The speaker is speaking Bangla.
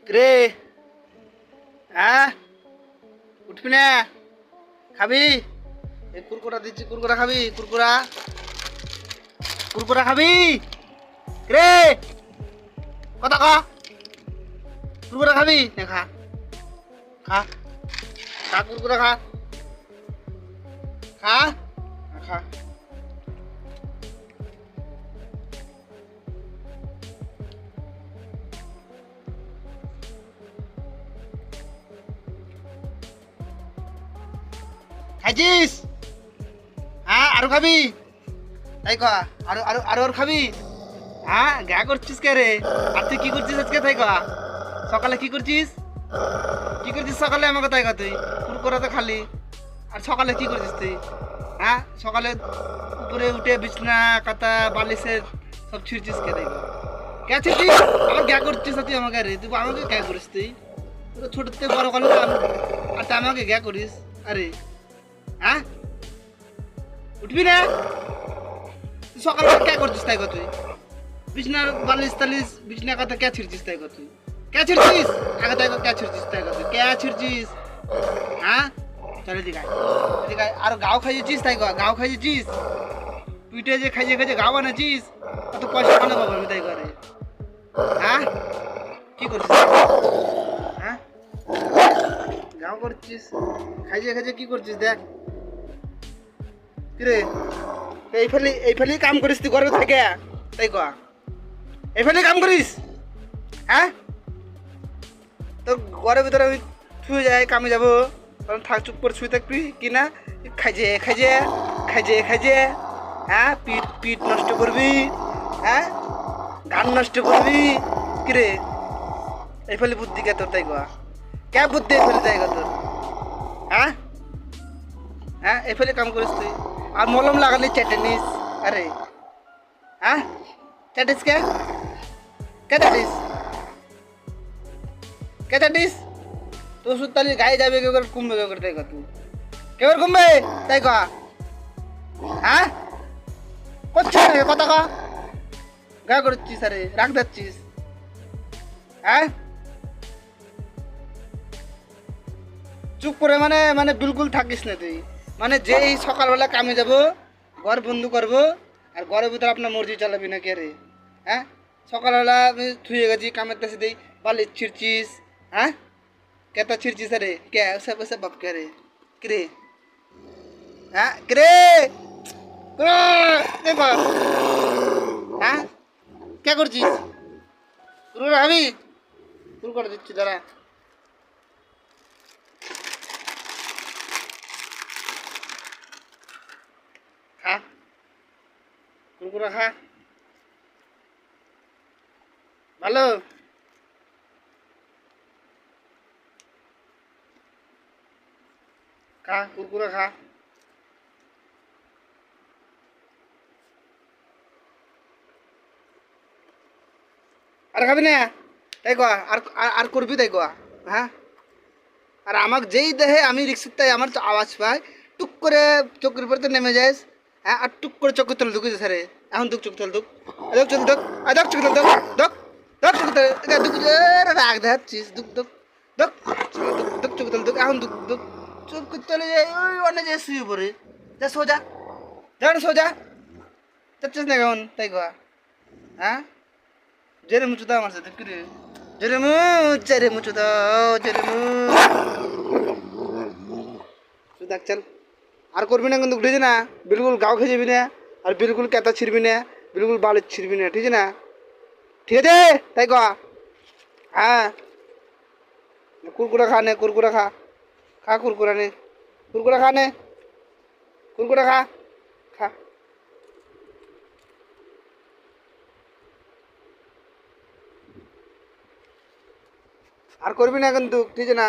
রে হ্যাঁ উঠবি না? খাবি? এই কুরকুরা দিচ্ছি, কুরকুরা খাবি? কুরকুরা কুরকুরা খাবি রে? কথা ক। কুরকুরা খাবি না? খা খা খা, কুরকুরা খা খা খা। খাইছিস? হ্যাঁ আরো খাবি? তাই ক। আরো আরো আরো আর খাবি? হ্যাঁ গা করছিস কে রে? আর তুই কি করছিস আজকে? তাই ক। সকালে কি করছিস? কি করছিস সকালে? আমাকে তাই ক। তুই কুরকুরা তো খালি, আর সকালে কি করছিস তুই? হ্যাঁ সকালে উপরে উঠে বিছনা কাতা বালিশের সব ছিঁড়ছিস কে? তাই ক। কে ছিঁড়ছিস? আমার গ্যা করছিস তুই আমাকে? রে তুই আমাকে গ্যা করিস? তুই তোর ছোট থেকে বড় করলাম আর তুই আমাকে গ্যা করিস? আরে হ্যাঁ উঠবি না? তুই সকালে কে করছিস? তাই ক। তুই বিছনার বালিশ টালিশ বিছনা কথা কে ছিঁড়ছিস? তাই ক। তুই কে ছিঁড়ছিস? আগে তাই ক, কে ছিঁড়ছিস? তাই ক। তুই কে ছিঁড়ছিস? হ্যাঁ চল এদিকে আয়, এদিকে আয়। আর গাও খাইয়েছিস? তাই ক। গাও খাইয়েছিস? পিঠে যে খাইয়ে খাইয়ে গাও আনেছিস? অত পয়সা কেন পাবো আমি? তাই করে হ্যাঁ কি করছিস? হ্যাঁ গাও করছিস, খাইয়ে খাইয়ে কি করছিস? দেখ কিরে, এই ফেলি কাম করিস তুই ঘরে থেকে? তাই ক। এই ফেলি কাম করিস? হ্যাঁ তোর ঘরের ভিতরে আমি শুয়ে যাই, কামে যাবো, তখন থাক চুপ করে শুয়ে থাকবি কি না? খাইজে খাইজে খাইজে খাইজে হ্যাঁ পিঠ পিঠ নষ্ট করবি, হ্যাঁ গান নষ্ট করবি কিরে? এই ফেলি বুদ্ধি কে তোর? তাই ক। কে বুদ্ধি এই ফেলি? তাই ক তোর? হ্যাঁ হ্যাঁ এই ফেলি কাম করিস তুই? আর মলম লাগালি চেটে নিস? আরে হ্যাঁ চাটিস কে? কে চাটিস? কে চাটিস? তো ওষুধ তালি গায়ে যাবে, কেউ করে কমবে, কেউ করে? তাই ক। তুই কেউ করে কমবে? তাই ক। হ্যাঁ করছিস না কথা ক। গা করছিস? আরে রাখ যাচ্ছিস? হ্যাঁ চুপ করে মানে মানে বিলকুল থাকিস না তুই? মানে যেই সকালবেলা কামে যাব, ঘর বন্ধু করবো, আর ঘরের ভিতরে আপনার মর্জি চালাবি না কে রে? হ্যাঁ সকালবেলা আমি থুয়ে গেছি, কামের কাছে দিই বালি ছিঁড়ছিস? হ্যাঁ কেতা ছিঁড়ছিস? আরে কে ওসব ওসব বাপ কে রে? কিরে হ্যাঁ কিরে? হ্যাঁ কে করছিস? শুরু আমি শুরু করে দিচ্ছি, দাঁড়া। খা কুরকুরা খা, ভালো খা, কুরকুরা খা। আর খাবি না? তাই কয়া আর আর করবি? তাই কয়া হ্যাঁ। আর আমাকে যেই দেহে আমি রিক্সির তাই আমার আওয়াজ পাই, টুক করে চোখের উপরে নেমে যাস। হ্যাঁ আর টুক করে চোখের তলে ঢুকে যাস। রে এখন দুঃখ চোখ তলে ঢুক, দুঃখ চোখ ঢুক, দুঃখ চোখ তলে ঢুক, ঢুক ঢুক চোখ তলে দুঃখ রাগ দেখাচ্ছিস। দুঃখ দুঃখ দুঃখ দুঃখ চোখ তলে ঢুক, এখন দুঃখ দুঃখ চোখ তলে ওই অনেক যে শুয়ে পড়ে যা সোজা, যা সোজা চাচ্ছিস না কেমন? তাই কয়া হ্যাঁ জেরে মুচু দাও আমার সাথে কিরে? জেরে মুচু দাও, জেরে মুচু দেখ। চল আর করবি না কিন্তু, ঠিক আছে না? বিলকুল গাও খেয়ে যাবি না, আর বিলকুল কেতা ছিড়বি না, বিলকুল বালিশ ছিড়বি না, ঠিক আছে না? ঠিক আছে তাই ক। হ্যাঁ কুরকুরা খা নে, কুরকুরা খা, খা কুরকুরা নে, কুরকুরা খা নে, কুরকুরা খা খা। আর করবি না কিন্তু, ঠিক আছে না?